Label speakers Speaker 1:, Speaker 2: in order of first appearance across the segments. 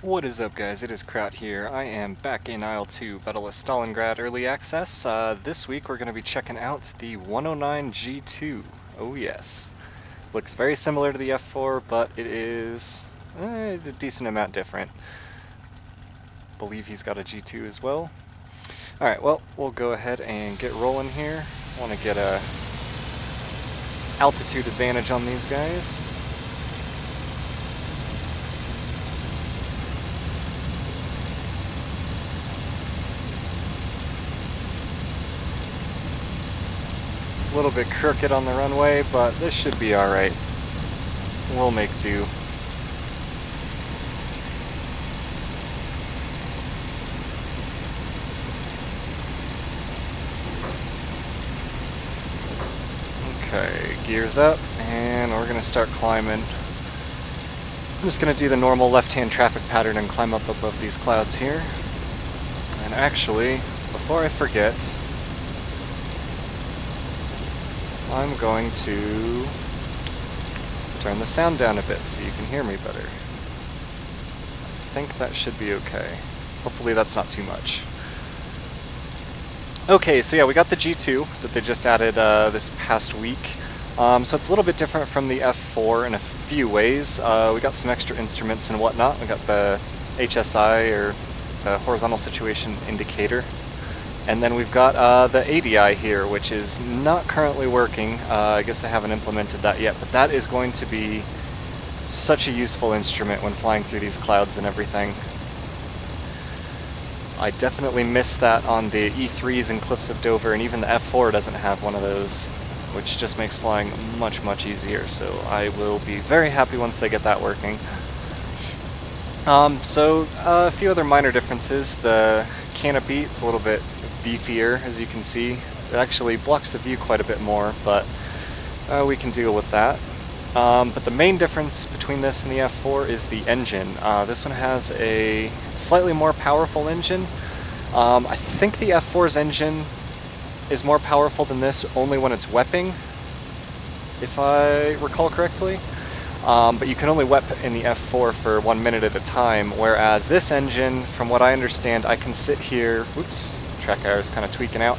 Speaker 1: What is up, guys? It is Kraut here. I am back in IL2 Battle of Stalingrad Early Access. This week we're going to be checking out the 109 G2. Oh yes. Looks very similar to the F4, but it is a decent amount different. Believe he's got a G2 as well. Alright, well, we'll go ahead and get rolling here. Want to get a altitude advantage on these guys. A little bit crooked on the runway, but this should be alright. We'll make do. Okay, gears up, and we're going to start climbing. I'm just going to do the normal left-hand traffic pattern and climb up above these clouds here. And actually, before I forget, I'm going to turn the sound down a bit so you can hear me better. I think that should be okay. Hopefully that's not too much. Okay, so yeah, we got the G2 that they just added this past week. So it's a little bit different from the F4 in a few ways. We got some extra instruments and whatnot. We got the HSI, or the Horizontal Situation Indicator. And then we've got the ADI here, which is not currently working. I guess they haven't implemented that yet, but that is going to be such a useful instrument when flying through these clouds and everything. I definitely missed that on the E3s and Cliffs of Dover, and even the F4 doesn't have one of those, which just makes flying much, much easier. So I will be very happy once they get that working. So a few other minor differences. The canopy, it's a little bit beefier, as you can see. It actually blocks the view quite a bit more, but we can deal with that. But the main difference between this and the F4 is the engine. This one has a slightly more powerful engine. I think the F4's engine is more powerful than this only when it's wepping, if I recall correctly. But you can only wep in the F4 for 1 minute at a time, whereas this engine, from what I understand, I can sit here, whoops, trackIR is kind of tweaking out.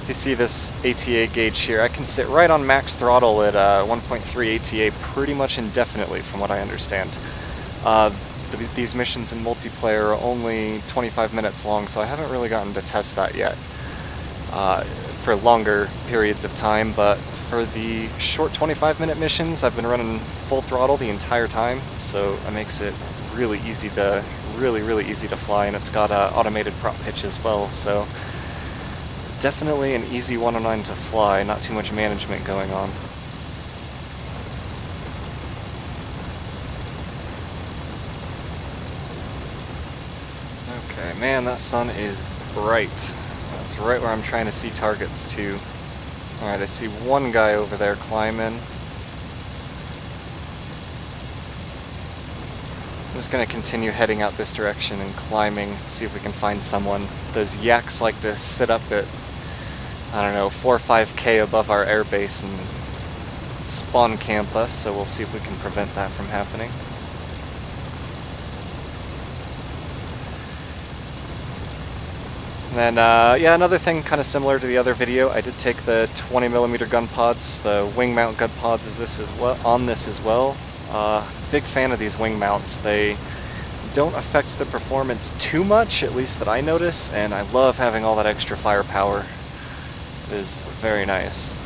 Speaker 1: If you see this ATA gauge here, I can sit right on max throttle at 1.3 ATA pretty much indefinitely, from what I understand. These missions in multiplayer are only 25 minutes long, so I haven't really gotten to test that yet for longer periods of time, but for the short 25-minute missions, I've been running full throttle the entire time, so it makes it really easy to, really easy to fly, and it's got automated prop pitch as well, so definitely an easy 109 to fly, not too much management going on. Okay, man, that sun is bright. That's right where I'm trying to see targets too. Alright, I see one guy over there climbing. I'm just going to continue heading out this direction and climbing, see if we can find someone. Those yaks like to sit up at, I don't know, 4 or 5K above our airbase and spawn camp us, so we'll see if we can prevent that from happening. And then, yeah, another thing kind of similar to the other video, I did take the 20mm gun pods, the wing mount gun pods on this as well. Big fan of these wing mounts. They don't affect the performance too much, at least that I notice, and I love having all that extra firepower. It is very nice.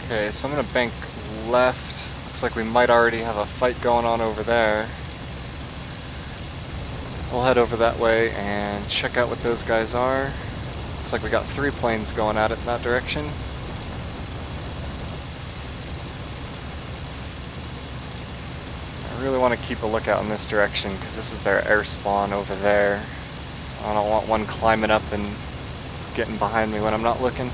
Speaker 1: Okay, so I'm going to bank left. Looks like we might already have a fight going on over there. We'll head over that way and check out what those guys are. Looks like we got 3 planes going at it in that direction. I really want to keep a lookout in this direction because this is their air spawn over there. I don't want one climbing up and getting behind me when I'm not looking.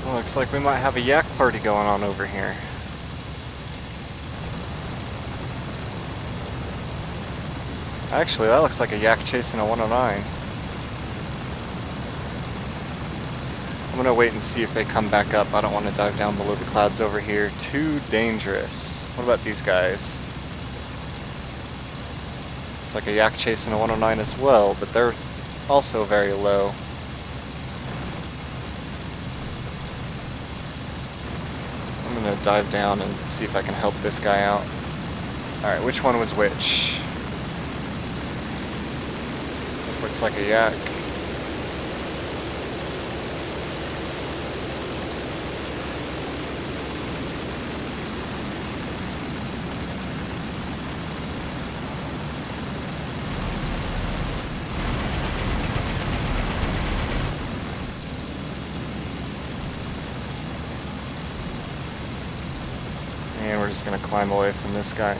Speaker 1: Well, looks like we might have a yak party going on over here. Actually, that looks like a yak chasing a 109. I'm gonna wait and see if they come back up. I don't want to dive down below the clouds over here. Too dangerous. What about these guys? It's like a yak chasing a 109 as well, but they're also very low. I'm gonna dive down and see if I can help this guy out. Alright, which one was which? This looks like a yak. And we're just going to climb away from this guy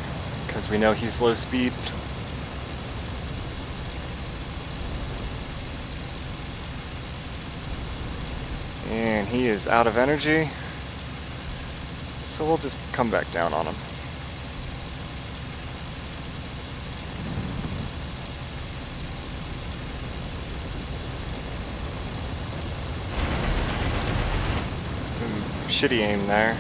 Speaker 1: because we know he's low speed. And he is out of energy, so we'll just come back down on him. Shitty aim there.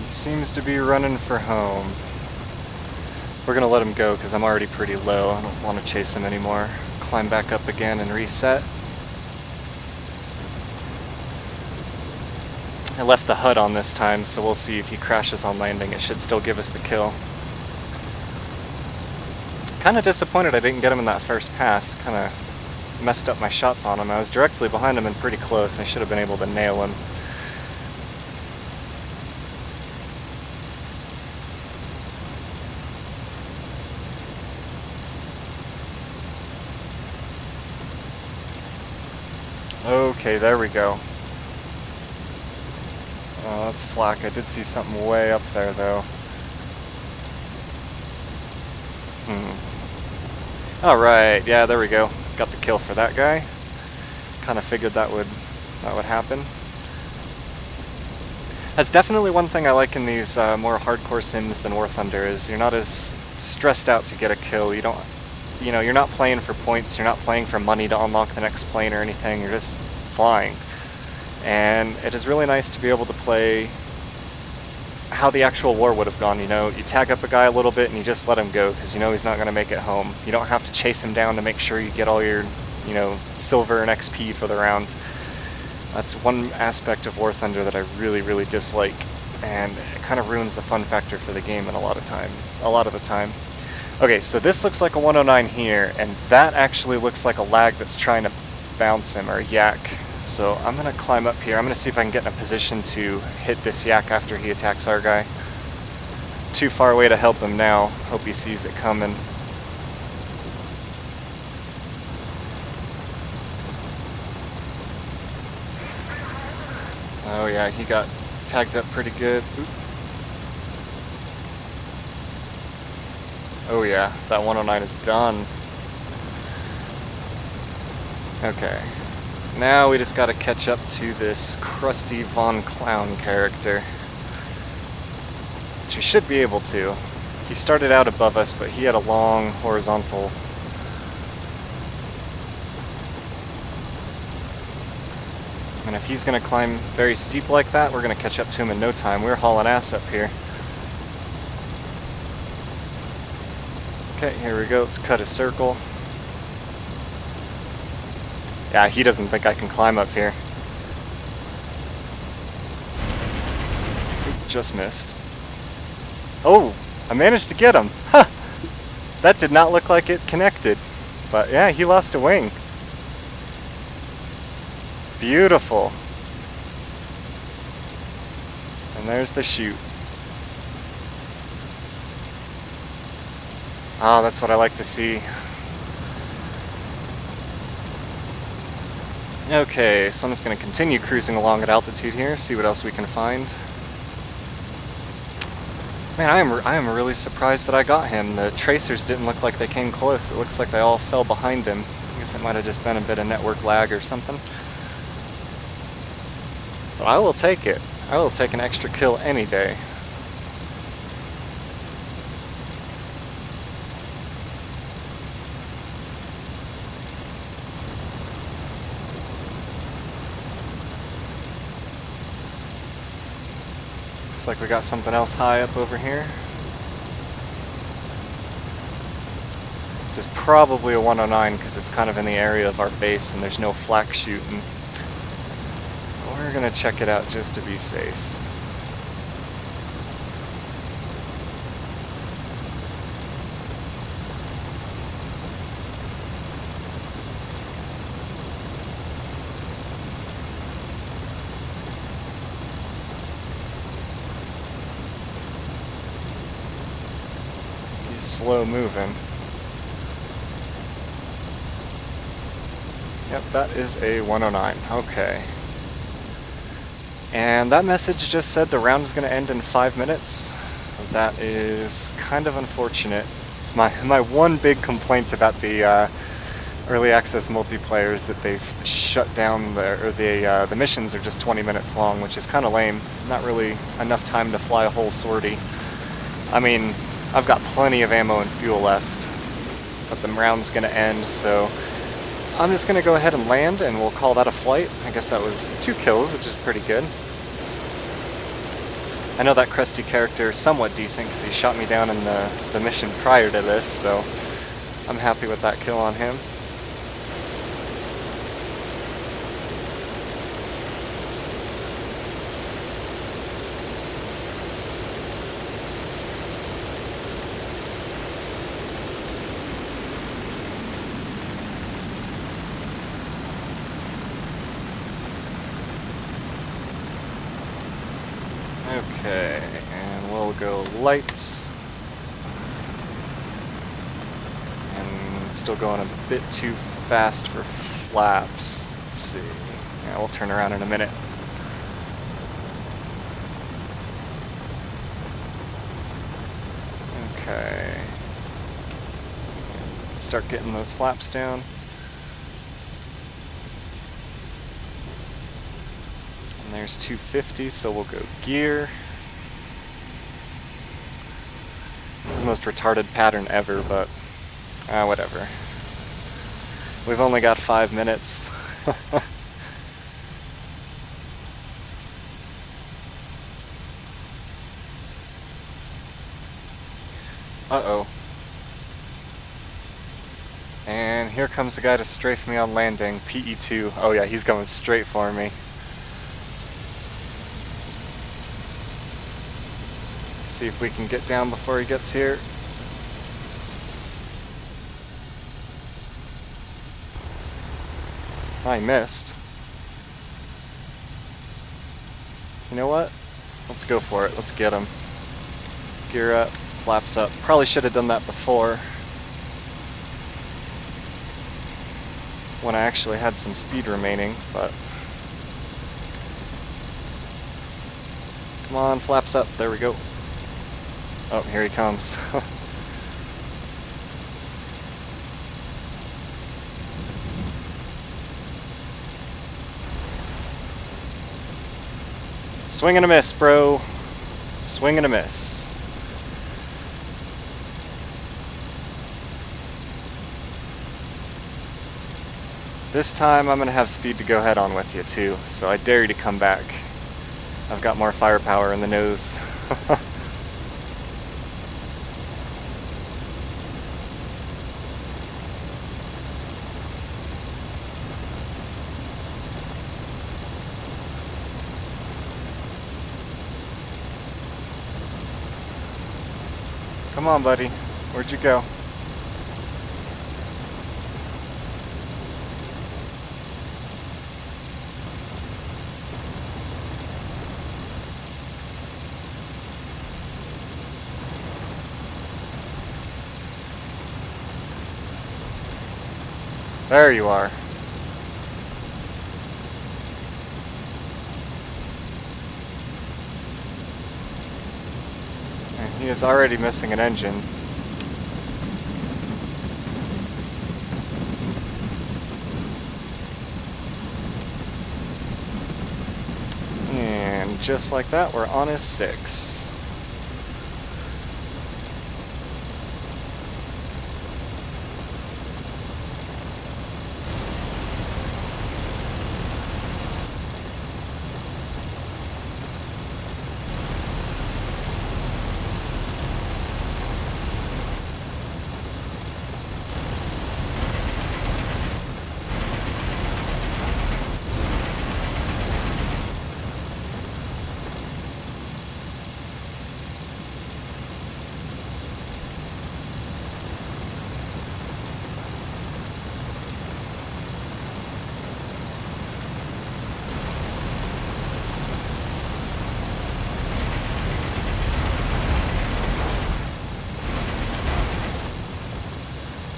Speaker 1: Seems to be running for home. We're gonna let him go because I'm already pretty low. I don't want to chase him anymore. Climb back up again and reset. I left the HUD on this time, so we'll see if he crashes on landing. It should still give us the kill. Kinda disappointed I didn't get him in that first pass. Kinda messed up my shots on him. I was directly behind him and pretty close. I should have been able to nail him. Okay, there we go. Oh, that's flak. I did see something way up there, though. Alright, yeah, there we go. Got the kill for that guy. Kind of figured that would happen. That's definitely one thing I like in these more hardcore sims than War Thunder, is you're not as stressed out to get a kill. You're not playing for points, you're not playing for money to unlock the next plane or anything, you're just flying. And it is really nice to be able to play how the actual war would have gone. You tag up a guy a little bit and you just let him go because you know he's not going to make it home. You don't have to chase him down to make sure you get all your, silver and XP for the round. That's one aspect of War Thunder that I really, really dislike, and it kind of ruins the fun factor for the game a lot of the time. Okay, so this looks like a 109 here, and that actually looks like a lag that's trying to bounce him, or yak. So I'm going to climb up here. I'm going to see if I can get in a position to hit this yak after he attacks our guy. Too far away to help him now. Hope he sees it coming. Oh yeah, he got tagged up pretty good. Oop. Oh yeah, that 109 is done. Okay. Now we just gotta catch up to this crusty Von Clown character. Which we should be able to. He started out above us, but he had a long horizontal. And if he's gonna climb very steep like that, we're gonna catch up to him in no time. We're hauling ass up here. Okay, here we go. Let's cut a circle. Yeah, he doesn't think I can climb up here. Oop, just missed. Oh, I managed to get him. Huh! That did not look like it connected. But yeah, he lost a wing. Beautiful. And there's the chute. Ah, that's what I like to see. Okay, so I'm just going to continue cruising along at altitude here, see what else we can find. Man, I am really surprised that I got him. The tracers didn't look like they came close. It looks like they all fell behind him. I guess it might have just been a bit of network lag or something. But I will take it. I will take an extra kill any day. Looks like we got something else high up over here. This is probably a 109 because it's kind of in the area of our base and there's no flak shooting. We're gonna check it out just to be safe. He's slow moving. Yep, that is a 109. Okay. And that message just said the round is going to end in 5 minutes. That is kind of unfortunate. It's my one big complaint about the early access multiplayer is that they've shut down the missions are just 20 minutes long, which is kind of lame. Not really enough time to fly a whole sortie. I mean, I've got plenty of ammo and fuel left, but the round's going to end, so I'm just going to go ahead and land, and we'll call that a flight. I guess that was 2 kills, which is pretty good. I know that crusty character is somewhat decent because he shot me down in the mission prior to this, so I'm happy with that kill on him. Okay, and we'll go lights. And still going a bit too fast for flaps. Let's see. Yeah, we'll turn around in a minute. Okay. Start getting those flaps down. There's 250, so we'll go gear. It's the most retarded pattern ever, but whatever. We've only got 5 minutes. Uh-oh. And here comes the guy to strafe me on landing, PE2. Oh yeah, he's going straight for me. See if we can get down before he gets here. I missed. You know what? Let's go for it. Let's get him. Gear up, flaps up. Probably should have done that before, when I actually had some speed remaining, but come on, flaps up. There we go. Oh, here he comes. Swing and a miss, bro. Swing and a miss. This time I'm going to have speed to go head on with you too, so I dare you to come back. I've got more firepower in the nose. Come on, buddy. Where'd you go? There you are. he is already missing an engine. And just like that, we're on his 6.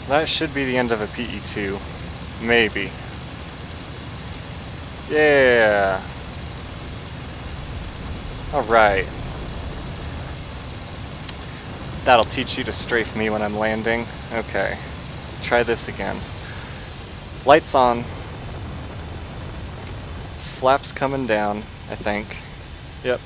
Speaker 1: That should be the end of a PE2. Maybe. Yeah. Alright. That'll teach you to strafe me when I'm landing. Okay. Try this again. Lights on. Flaps coming down, I think. Yep.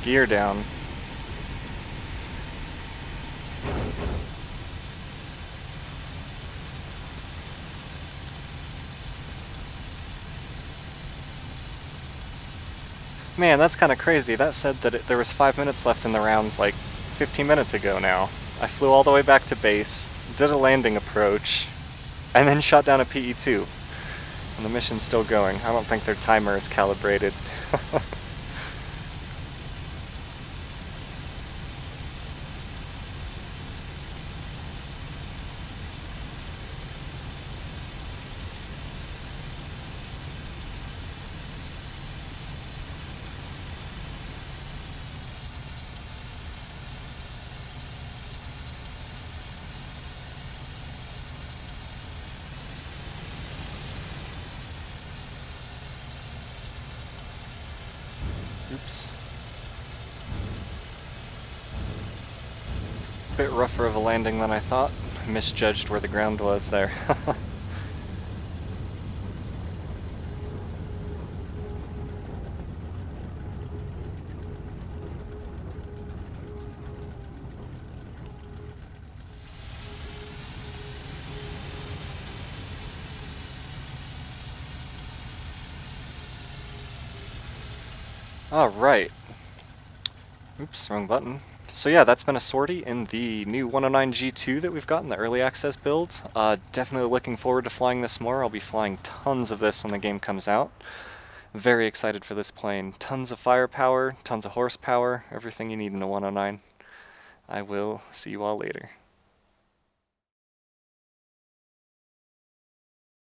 Speaker 1: Gear down. Man, that's kind of crazy. That said that there was 5 minutes left in the rounds like 15 minutes ago now. I flew all the way back to base, did a landing approach, and then shot down a PE2. And the mission's still going. I don't think their timer is calibrated. Oops. Bit rougher of a landing than I thought. Misjudged where the ground was there. Alright. Oops, wrong button. So yeah, that's been a sortie in the new 109 G2 that we've got in the early access build. Definitely looking forward to flying this more. I'll be flying tons of this when the game comes out. Very excited for this plane. Tons of firepower, tons of horsepower, everything you need in a 109. I will see you all later.